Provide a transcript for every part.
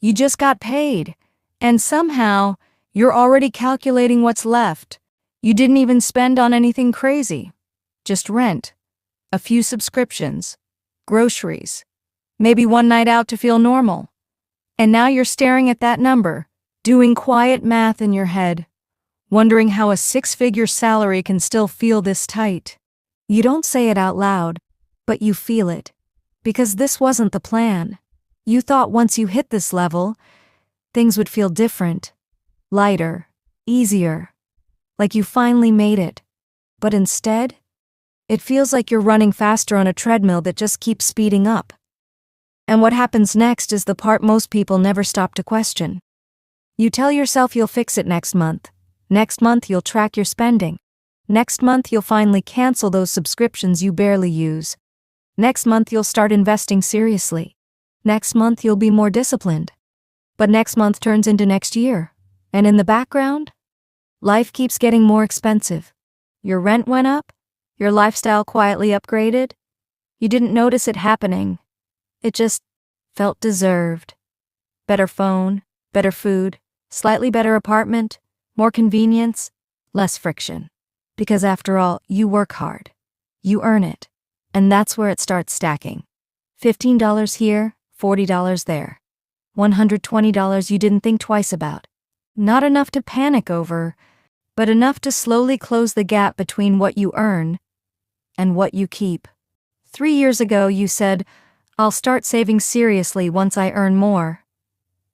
You just got paid. And somehow, you're already calculating what's left. You didn't even spend on anything crazy. Just rent, a few subscriptions, groceries, maybe one night out to feel normal. And now you're staring at that number, doing quiet math in your head, wondering how a six-figure salary can still feel this tight. You don't say it out loud, but you feel it. Because this wasn't the plan. You thought once you hit this level, things would feel different, lighter, easier, like you finally made it. But instead, it feels like you're running faster on a treadmill that just keeps speeding up. And what happens next is the part most people never stop to question. You tell yourself you'll fix it next month. Next month you'll track your spending. Next month you'll finally cancel those subscriptions you barely use. Next month you'll start investing seriously. Next month you'll be more disciplined. But next month turns into next year. And in the background, life keeps getting more expensive. Your rent went up. Your lifestyle quietly upgraded. You didn't notice it happening. It just felt deserved. Better phone, better food, slightly better apartment, more convenience, less friction. Because after all, you work hard. You earn it. And that's where it starts stacking. $15 here, $40 there. $120 you didn't think twice about. Not enough to panic over, but enough to slowly close the gap between what you earn and what you keep. 3 years ago you said, I'll start saving seriously once I earn more.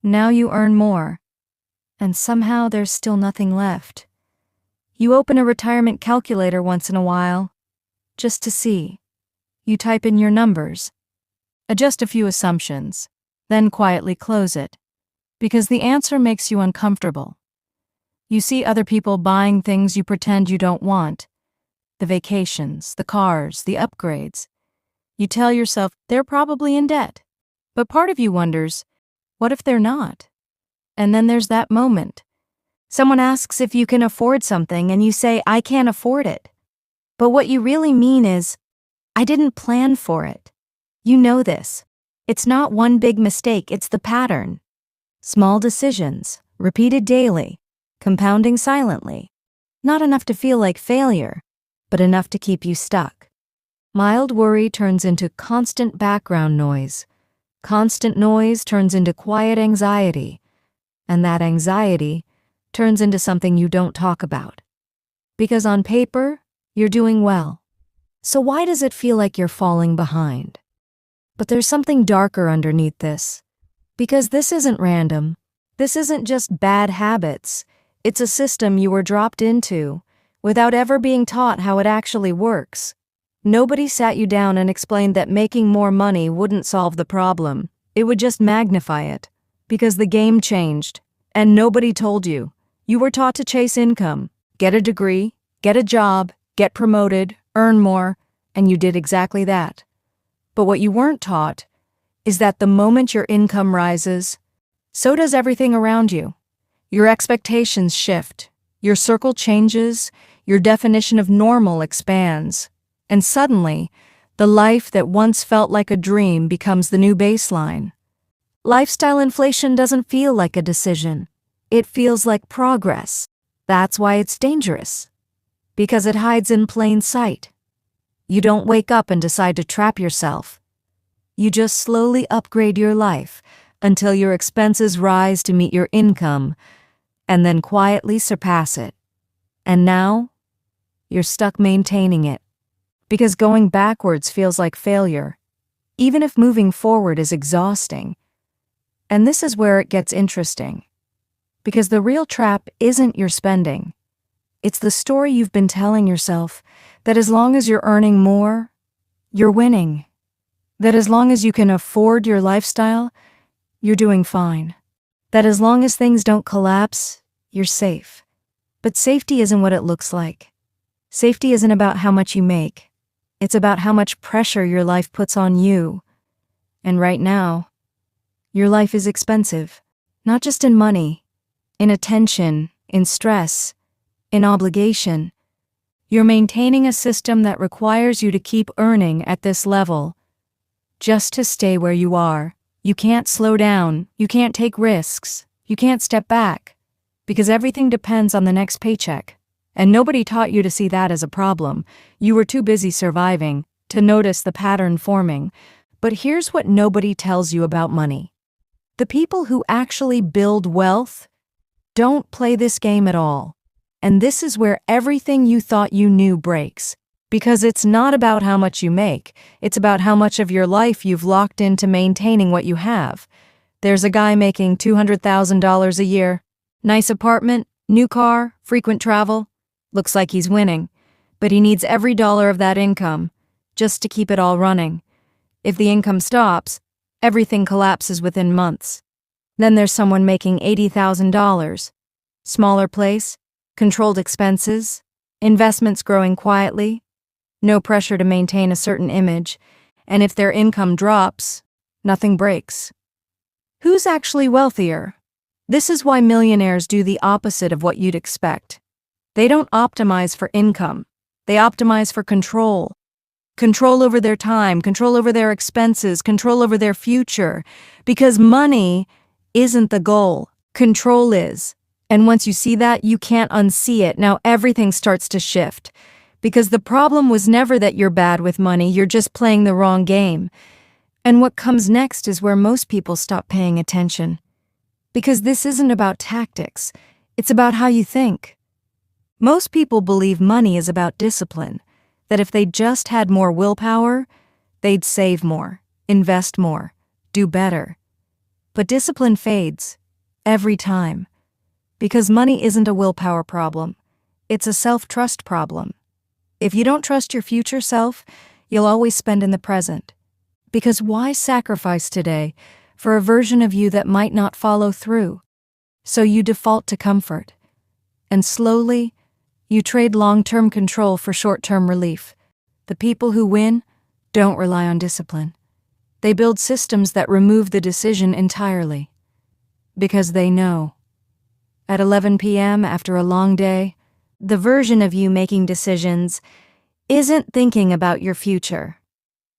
Now you earn more. And somehow there's still nothing left. You open a retirement calculator once in a while, just to see. You type in your numbers, adjust a few assumptions, then quietly close it, because the answer makes you uncomfortable. You see other people buying things you pretend you don't want, the vacations, the cars, the upgrades. You tell yourself they're probably in debt, but part of you wonders, what if they're not? And then there's that moment. Someone asks if you can afford something and you say, I can't afford it. But what you really mean is, I didn't plan for it. You know this. It's not one big mistake, it's the pattern. Small decisions, repeated daily, compounding silently. Not enough to feel like failure, but enough to keep you stuck. Mild worry turns into constant background noise. Constant noise turns into quiet anxiety. And that anxiety turns into something you don't talk about. Because on paper, you're doing well. So why does it feel like you're falling behind? But there's something darker underneath this. Because this isn't random. This isn't just bad habits. It's a system you were dropped into, without ever being taught how it actually works. Nobody sat you down and explained that making more money wouldn't solve the problem. It would just magnify it. Because the game changed, and nobody told you. You were taught to chase income, get a degree, get a job, get promoted, earn more, and you did exactly that. But what you weren't taught is that the moment your income rises, so does everything around you. Your expectations shift, your circle changes, your definition of normal expands, and suddenly, the life that once felt like a dream becomes the new baseline. Lifestyle inflation doesn't feel like a decision. It feels like progress. That's why it's dangerous. Because it hides in plain sight. You don't wake up and decide to trap yourself. You just slowly upgrade your life until your expenses rise to meet your income, and then quietly surpass it. And now, you're stuck maintaining it. Because going backwards feels like failure, even if moving forward is exhausting. And this is where it gets interesting. Because the real trap isn't your spending. It's the story you've been telling yourself that as long as you're earning more, you're winning. That as long as you can afford your lifestyle, you're doing fine. That as long as things don't collapse, you're safe. But safety isn't what it looks like. Safety isn't about how much you make. It's about how much pressure your life puts on you. And right now, your life is expensive. Not just in money, in attention, in stress, in obligation. You're maintaining a system that requires you to keep earning at this level, just to stay where you are. You can't slow down, you can't take risks, you can't step back, because everything depends on the next paycheck. And nobody taught you to see that as a problem. You were too busy surviving to notice the pattern forming. But here's what nobody tells you about money. The people who actually build wealth don't play this game at all. And this is where everything you thought you knew breaks. Because it's not about how much you make, it's about how much of your life you've locked into maintaining what you have. There's a guy making $200,000 a year. Nice apartment, new car, frequent travel. Looks like he's winning. But he needs every dollar of that income just to keep it all running. If the income stops, everything collapses within months. Then there's someone making $80,000. Smaller place, controlled expenses, investments growing quietly, no pressure to maintain a certain image, and if their income drops, nothing breaks. Who's actually wealthier? This is why millionaires do the opposite of what you'd expect. They don't optimize for income. They optimize for control. Control over their time, control over their expenses, control over their future. Because money isn't the goal. Control is. And once you see that, you can't unsee it. Now everything starts to shift. Because the problem was never that you're bad with money, you're just playing the wrong game. And what comes next is where most people stop paying attention. Because this isn't about tactics, it's about how you think. Most people believe money is about discipline, that if they just had more willpower, they'd save more, invest more, do better. But discipline fades, every time. Because money isn't a willpower problem, it's a self-trust problem. If you don't trust your future self, you'll always spend in the present. Because why sacrifice today for a version of you that might not follow through? So you default to comfort. And slowly, you trade long-term control for short-term relief. The people who win don't rely on discipline. They build systems that remove the decision entirely. Because they know. At 11 p.m. after a long day, the version of you making decisions isn't thinking about your future.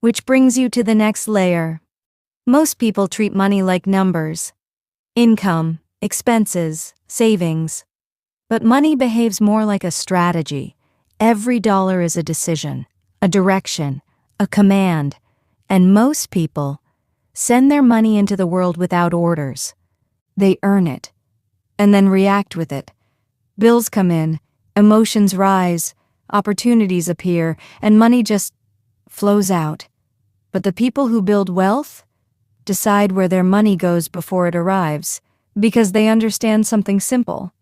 Which brings you to the next layer. Most people treat money like numbers. Income, expenses, savings. But money behaves more like a strategy. Every dollar is a decision, a direction, a command. And most people send their money into the world without orders. They earn it, and then react with it. Bills come in, emotions rise, opportunities appear, and money just flows out. But the people who build wealth decide where their money goes before it arrives, because they understand something simple.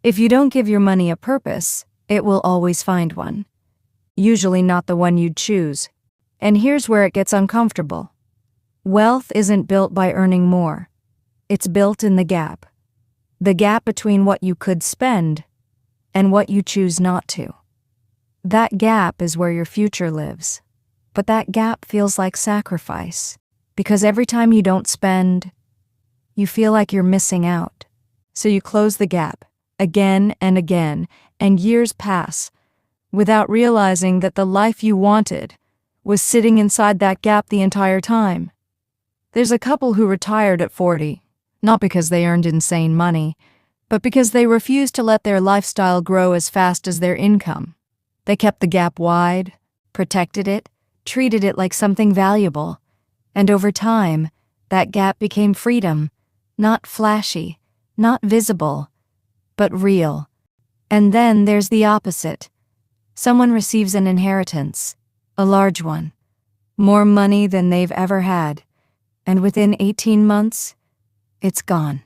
If you don't give your money a purpose, it will always find one. Usually not the one you'd choose. And here's where it gets uncomfortable. Wealth isn't built by earning more. It's built in the gap. The gap between what you could spend and what you choose not to. That gap is where your future lives. But that gap feels like sacrifice. Because every time you don't spend, you feel like you're missing out. So you close the gap. Again and again, and years pass, without realizing that the life you wanted was sitting inside that gap the entire time. There's a couple who retired at 40, not because they earned insane money, but because they refused to let their lifestyle grow as fast as their income. They kept the gap wide, protected it, treated it like something valuable, and over time, that gap became freedom, not flashy, not visible, but real. And then there's the opposite. Someone receives an inheritance, a large one, more money than they've ever had, and within 18 months, it's gone.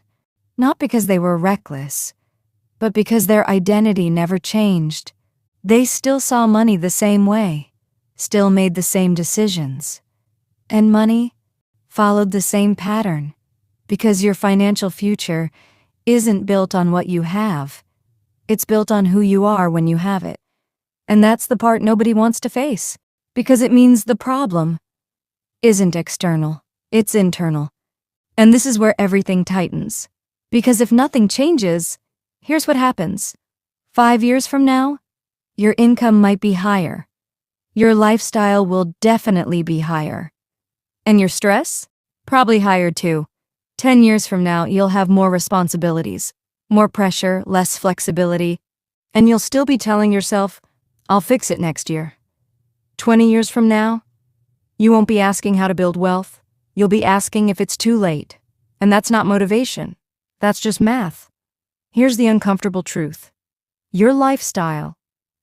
Not because they were reckless, but because their identity never changed. They still saw money the same way, still made the same decisions. And money followed the same pattern, because your financial future isn't built on what you have. It's built on who you are when you have it. And that's the part nobody wants to face, because it means the problem isn't external, it's internal. And this is where everything tightens. Because if nothing changes, here's what happens. 5 years from now, your income might be higher. Your lifestyle will definitely be higher. And your stress? Probably higher too. 10 years from now, you'll have more responsibilities, more pressure, less flexibility, and you'll still be telling yourself, I'll fix it next year. 20 years from now, you won't be asking how to build wealth. You'll be asking if it's too late. And that's not motivation. That's just math. Here's the uncomfortable truth. Your lifestyle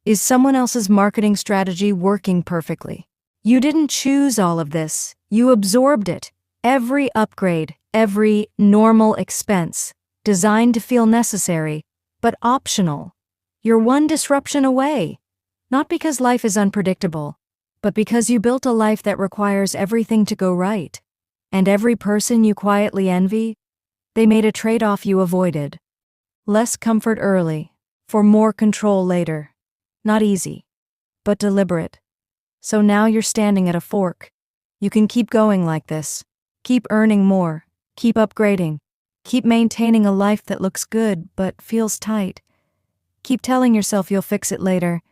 is someone else's marketing strategy working perfectly. You didn't choose all of this. You absorbed it. Every upgrade, every normal expense, designed to feel necessary, but optional. You're one disruption away. Not because life is unpredictable, but because you built a life that requires everything to go right. And every person you quietly envy, they made a trade-off you avoided. Less comfort early, for more control later. Not easy, but deliberate. So now you're standing at a fork. You can keep going like this. Keep earning more. Keep upgrading. Keep maintaining a life that looks good but feels tight. Keep telling yourself you'll fix it later,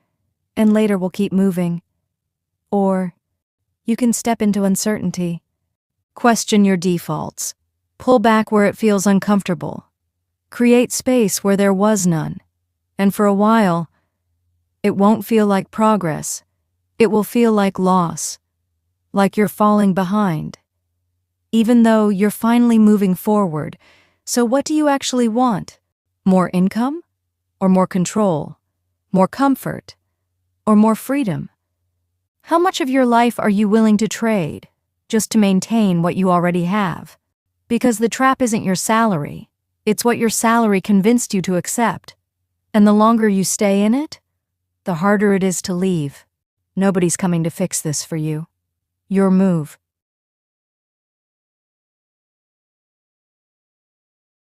and later will keep moving. Or you can step into uncertainty. Question your defaults. Pull back where it feels uncomfortable. Create space where there was none. And for a while, it won't feel like progress. It will feel like loss. Like you're falling behind. Even though you're finally moving forward. So what do you actually want? More income? Or more control? More comfort? Or more freedom? How much of your life are you willing to trade just to maintain what you already have? Because the trap isn't your salary. It's what your salary convinced you to accept. And the longer you stay in it, the harder it is to leave. Nobody's coming to fix this for you. Your move.